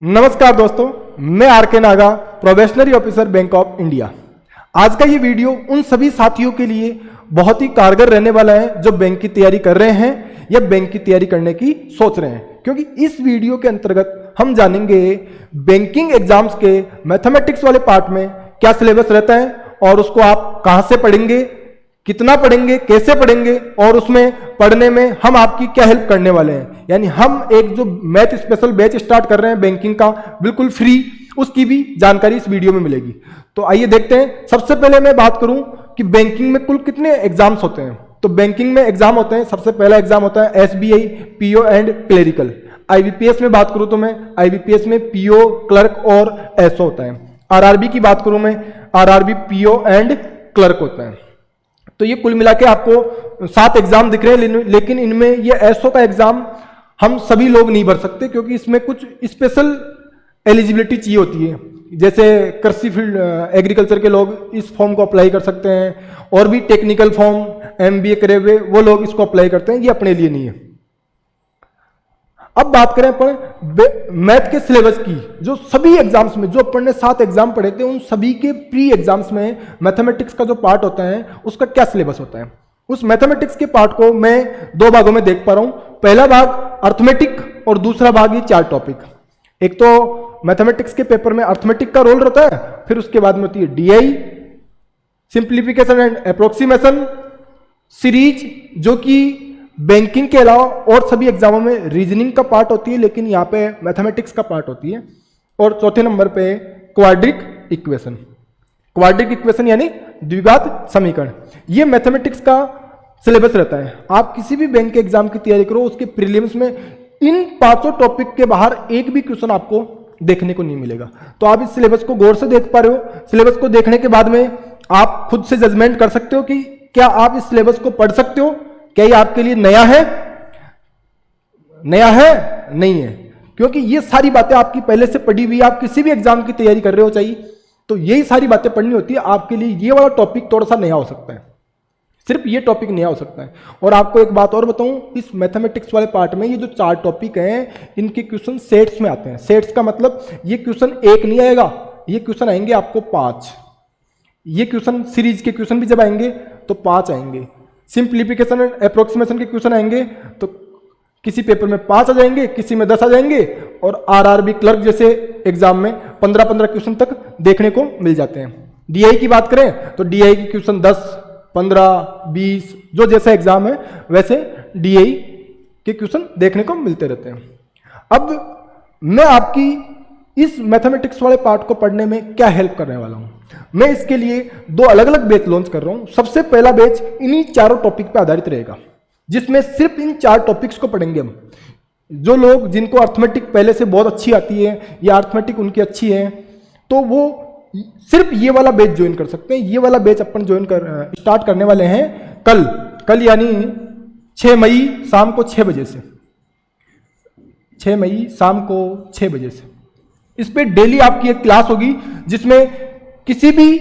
नमस्कार दोस्तों, मैं आर के Naga, probationary officer bank of India. आज का ये वीडियो उन सभी साथियों के लिए बहुत ही कारगर रहने वाला है जो बैंक की तैयारी कर रहे हैं या बैंक की तैयारी करने की सोच रहे हैं, क्योंकि इस वीडियो के अंतर्गत हम जानेंगे बैंकिंग एग्जाम्स के मैथमेटिक्स वाले पार्ट में क्या सिलेबस रहता है और उसको आप कहाँ से पढ़ेंगे, कितना पढ़ेंगे, कैसे पढ़ेंगे और उसमें पढ़ने में हम आपकी क्या हेल्प करने वाले हैं। यानी हम एक जो मैथ स्पेशल बैच स्टार्ट कर रहे हैं बैंकिंग का, बिल्कुल फ्री, उसकी भी जानकारी इस वीडियो में मिलेगी। तो आइए देखते हैं। सबसे पहले मैं बात करूं कि बैंकिंग में कुल कितने एग्जाम्स होते हैं। तो बैंकिंग में एग्जाम होते हैं, सबसे पहला एग्जाम होता है SBI, PO and clerical. IBPS में बात करूं तो मैं IBPS में PO, क्लर्क और SO होता है। RRB की बात करूं मैं, RRB PO एंड क्लर्क होता है। तो ये कुल मिला के आपको 7 एग्जाम दिख रहे हैं, लेकिन इनमें ये SO का एग्जाम हम सभी लोग नहीं भर सकते, क्योंकि इसमें कुछ स्पेशल एलिजिबिलिटी चाहिए होती है। जैसे कृषि फील्ड, एग्रीकल्चर के लोग इस फॉर्म को अप्लाई कर सकते हैं, और भी टेक्निकल फॉर्म, MBA करे हुए वो लोग इसको अप्लाई करते हैं, ये अपने लिए नहीं है। अब बात करें अपन मैथ के सिलेबस की, जो सभी एग्जाम्स में, जो अपन ने 7 एग्जाम पढ़े थे, उन सभी के प्री एग्जाम्स में मैथमेटिक्स का जो पार्ट होता है उसका क्या सिलेबस होता है। उस मैथमेटिक्स के पार्ट को मैं 2 भागों में देख पा रहा हूं। पहला भाग अर्थमेटिक और दूसरा भाग ये 4 टॉपिक। एक तो मैथमेटिक्स के पेपर में अर्थमेटिक का रोल रहता है, फिर उसके बाद में होती है DI, simplification and approximation, series, जो कि बैंकिंग के अलावा और सभी एग्जामों में रीजनिंग का पार्ट होती है, लेकिन यहाँ पे मैथमेटिक्स का पार्ट होती है। और चौथे नंबर पे क्वाड्रिक इक्वेशन। क्वाड्रिक इक्वेशन यानी द्विघात समीकरण। ये मैथमेटिक्स का सिलेबस रहता है। आप किसी भी बैंक के एग्जाम की तैयारी करो, उसके प्रीलिम्स में इन 5 टॉपिक के बाहर एक भी क्वेश्चन आपको देखने को नहीं मिलेगा। तो आप इस सिलेबस को गौर से देख पा रहे हो। सिलेबस को देखने के बाद में आप खुद से जजमेंट कर सकते हो कि क्या आप इस सिलेबस को पढ़ सकते हो, क्या ये आपके लिए नया है, नहीं है। क्योंकि ये सारी बातें आपकी पहले से पढ़ी हुई है। आप किसी भी एग्जाम की तैयारी कर रहे हो चाहिए, तो यही सारी बातें पढ़नी होती है। आपके लिए ये वाला टॉपिक थोड़ा सा नया हो सकता है, सिर्फ ये टॉपिक नया हो सकता है। और आपको एक बात और बताऊं, इस मैथमेटिक्स वाले पार्ट में ये जो 4 टॉपिक हैं, इनके क्वेश्चन सेट्स में आते हैं। सेट्स का मतलब ये क्वेश्चन एक नहीं आएगा, ये क्वेश्चन आएंगे आपको 5। ये क्वेश्चन सीरीज के क्वेश्चन भी जब आएंगे तो 5 आएंगे। सिंप्लीफिकेशन एंड अप्रोक्सीमेशन के क्वेश्चन आएंगे तो किसी पेपर में 5 आ जाएंगे, किसी में 10 आ जाएंगे, और RRB क्लर्क जैसे एग्जाम में 15-15 क्वेश्चन तक देखने को मिल जाते हैं। DI की बात करें तो DI के क्वेश्चन 10, 15, 20, जो जैसा एग्जाम है वैसे DI के क्वेश्चन देखने को मिलते रहते हैं। अब मैं आपकी इस मैथमेटिक्स वाले पार्ट को पढ़ने में क्या हेल्प करने वाला हूं। मैं इसके लिए 2 अलग अलग बैच लॉन्च कर रहा हूं। सबसे पहला बैच इन्हीं 4 टॉपिक पे आधारित रहेगा, जिसमें सिर्फ इन 4 टॉपिक्स को पढ़ेंगे हम। जो लोग, जिनको अर्थमेटिक पहले से बहुत अच्छी आती है या अर्थमेटिक उनकी अच्छी है, तो वो सिर्फ ये वाला बैच ज्वाइन कर सकते हैं। ये वाला बैच अपन स्टार्ट करने वाले हैं कल यानी 6 मई शाम को 6 बजे से। 6 मई शाम को 6 बजे से इस पे डेली आपकी एक क्लास होगी, जिसमें किसी भी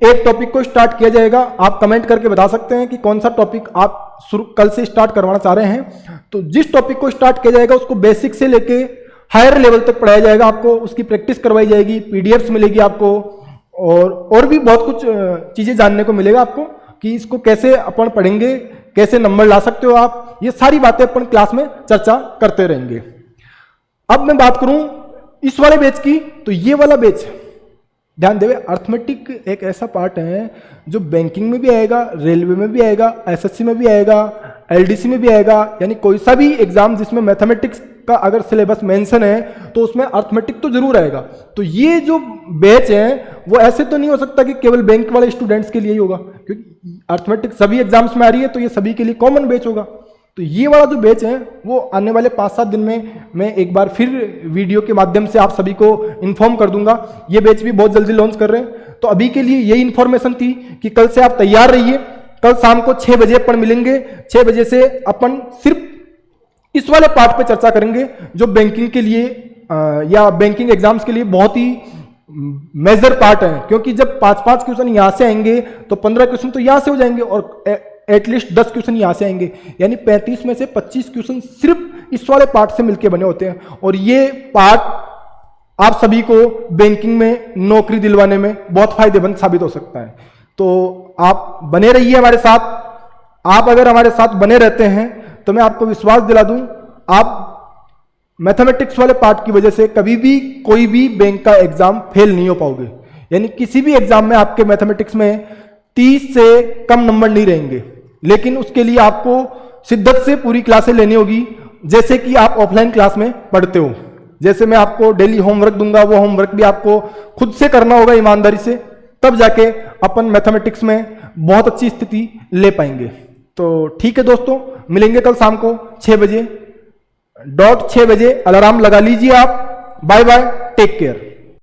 एक टॉपिक को स्टार्ट किया जाएगा। आप कमेंट करके बता सकते हैं कि कौन सा टॉपिक आप कल से स्टार्ट करवाना चाह रहे हैं। तो जिस टॉपिक को स्टार्ट किया जाएगा उसको बेसिक से लेके हायर लेवल तक पढ़ाया जाएगा। आपको उसकी प्रैक्टिस करवाई जाएगी, PDFs मिलेगी आपको, और भी बहुत कुछ चीजें जानने को मिलेगा आपको कि इसको कैसे अपन पढ़ेंगे, कैसे नंबर ला सकते हो आप। ये सारी बातें अपन क्लास में चर्चा करते रहेंगे। अब मैं बात करूं इस वाले बैच की, तो ये वाला बैच, ध्यान देवे, अर्थमेटिक एक ऐसा पार्ट है जो बैंकिंग में भी आएगा, रेलवे में भी आएगा, SSC में भी आएगा, LDC में भी आएगा। यानी कोई सा भी एग्जाम जिसमें मैथमेटिक्स का अगर सिलेबस मेंशन है तो उसमें अर्थमेटिक तो जरूर आएगा। तो ये जो बैच है वो ऐसे तो नहीं हो सकता कि केवल बैंक वाले स्टूडेंट्स के लिए ही होगा, क्योंकि अर्थमेटिक सभी एग्जाम्स में आ रही है, तो ये सभी के लिए कॉमन बैच होगा। तो ये वाला जो बैच है वो आने वाले 5-7 दिन में मैं एक बार फिर वीडियो के माध्यम से आप सभी को इन्फॉर्म कर दूंगा। ये बैच भी बहुत जल्दी लॉन्च कर रहे हैं। तो अभी के लिए यही इन्फॉर्मेशन थी कि कल से आप तैयार रहिए। कल शाम को 6 बजे अपन मिलेंगे। 6 बजे से अपन सिर्फ इस वाले पार्ट पे चर्चा करेंगे, जो बैंकिंग के लिए या बैंकिंग एग्जाम्स के लिए बहुत ही मेजर पार्ट है। क्योंकि जब 5-5 क्वेश्चन यहां से आएंगे तो 15 क्वेश्चन तो यहां से हो जाएंगे, और एटलीस्ट 10 क्वेश्चन यहां से आएंगे। यानी 35 में से 25 क्वेश्चन सिर्फ इस वाले पार्ट से मिलके बने होते हैं। और ये पार्ट आप सभी को बैंकिंग में नौकरी दिलवाने में बहुत फायदेमंद साबित हो सकता है। तो आप बने रहिए हमारे साथ। आप अगर हमारे साथ बने रहते हैं तो मैं आपको विश्वास दिला दूं, आप मैथमेटिक्स वाले पार्ट की वजह से कभी भी कोई भी बैंक का एग्जाम फेल नहीं हो पाओगे। यानी किसी भी एग्जाम में आपके मैथमेटिक्स में 30 से कम नंबर नहीं रहेंगे। लेकिन उसके लिए आपको शिद्दत से पूरी क्लासें लेनी होगी, जैसे कि आप ऑफलाइन क्लास में पढ़ते हो। जैसे मैं आपको डेली होमवर्क दूंगा, वो होमवर्क भी आपको खुद से करना होगा ईमानदारी से, तब जाके अपन मैथमेटिक्स में बहुत अच्छी स्थिति ले पाएंगे। तो ठीक है दोस्तों, मिलेंगे कल शाम को 6 बजे, डॉट 6 बजे अलार्म लगा लीजिए आप। Bye bye, take care.